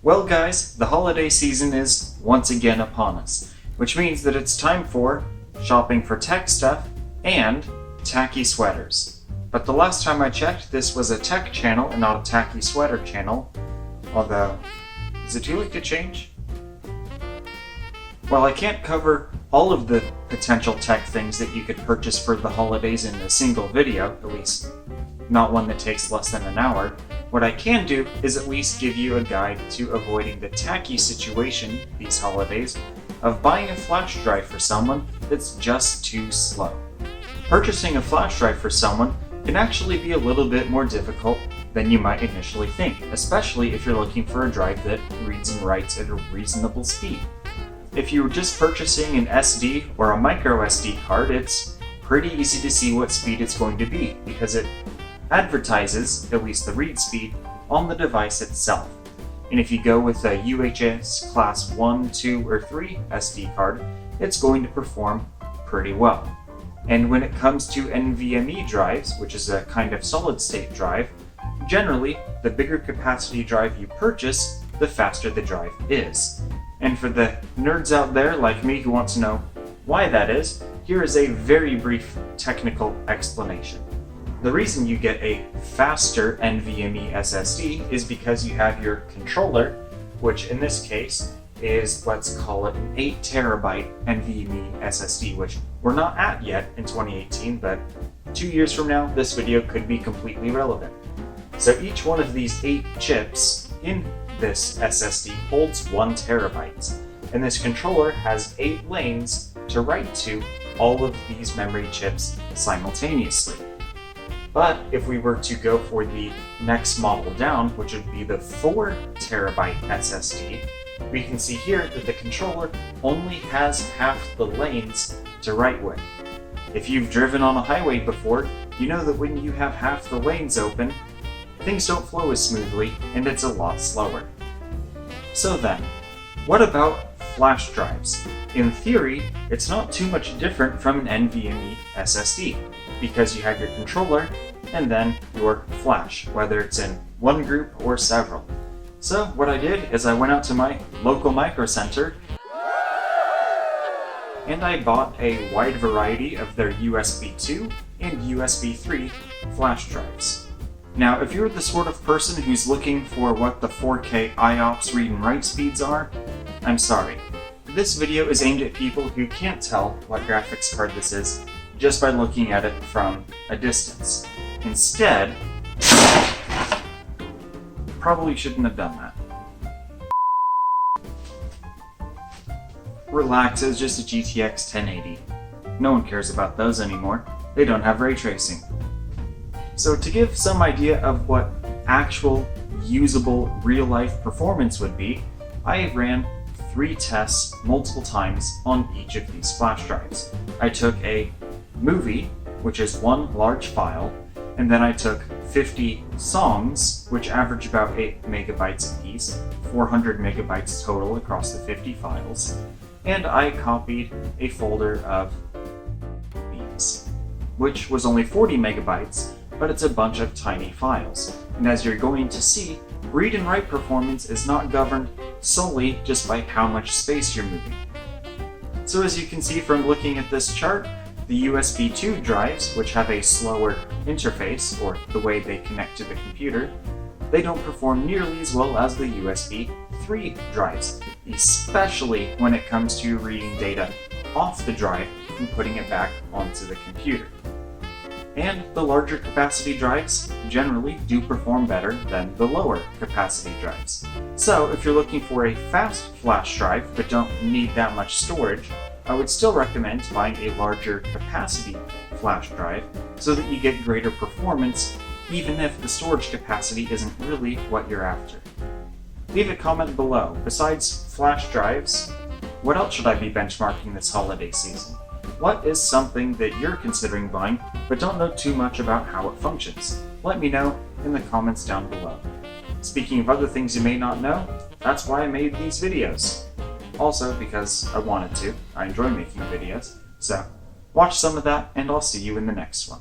Well guys, the holiday season is once again upon us, which means that it's time for shopping for tech stuff and tacky sweaters. But the last time I checked, this was a tech channel and not a tacky sweater channel. Although, is it too late to change? Well, I can't cover all of the potential tech things that you could purchase for the holidays in a single video, at least not one that takes less than an hour. What I can do is at least give you a guide to avoiding the tacky situation these holidays of buying a flash drive for someone that's just too slow. Purchasing a flash drive for someone can actually be a little bit more difficult than you might initially think, especially if you're looking for a drive that reads and writes at a reasonable speed. If you're just purchasing an SD or a micro SD card, it's pretty easy to see what speed it's going to be because it advertises, at least the read speed, on the device itself. And if you go with a UHS class 1, 2, or 3 SD card, it's going to perform pretty well. And when it comes to NVMe drives, which is a kind of solid-state drive, generally, the bigger capacity drive you purchase, the faster the drive is. And for the nerds out there like me who want to know why that is, here is a very brief technical explanation. The reason you get a faster NVMe SSD is because you have your controller, which in this case is, let's call it an 8 terabyte NVMe SSD, which we're not at yet in 2018, but 2 years from now, this video could be completely relevant. So each one of these 8 chips in this SSD holds 1 terabyte, and this controller has 8 lanes to write to all of these memory chips simultaneously. But if we were to go for the next model down, which would be the 4 terabyte SSD, we can see here that the controller only has half the lanes to write with. If you've driven on a highway before, you know that when you have half the lanes open, things don't flow as smoothly and it's a lot slower. So then, what about flash drives? In theory, it's not too much different from an NVMe SSD, because you have your controller and then your flash, whether it's in one group or several. So what I did is I went out to my local micro center and I bought a wide variety of their USB 2 and USB 3 flash drives. Now, if you're the sort of person who's looking for what the 4K IOPS read and write speeds are, I'm sorry. This video is aimed at people who can't tell what graphics card this is just by looking at it from a distance. Instead, probably shouldn't have done that. Relax, it was just a GTX 1080. No one cares about those anymore. They don't have ray tracing. So to give some idea of what actual usable real-life performance would be, I ran 3 tests multiple times on each of these flash drives. I took a movie, which is one large file, and then I took 50 songs, which average about 8 megabytes apiece, 400 megabytes total across the 50 files, and I copied a folder of memes, which was only 40 megabytes, but it's a bunch of tiny files. And as you're going to see, read and write performance is not governed solely just by how much space you're moving. So as you can see from looking at this chart, the USB 2 drives, which have a slower interface, or the way they connect to the computer, they don't perform nearly as well as the USB 3 drives, especially when it comes to reading data off the drive and putting it back onto the computer. And the larger capacity drives generally do perform better than the lower capacity drives. So if you're looking for a fast flash drive but don't need that much storage, I would still recommend buying a larger capacity flash drive so that you get greater performance even if the storage capacity isn't really what you're after. Leave a comment below. Besides flash drives, what else should I be benchmarking this holiday season? What is something that you're considering buying but don't know too much about how it functions? Let me know in the comments down below. Speaking of other things you may not know, that's why I made these videos. Also because I wanted to. I enjoy making videos. So watch some of that and I'll see you in the next one.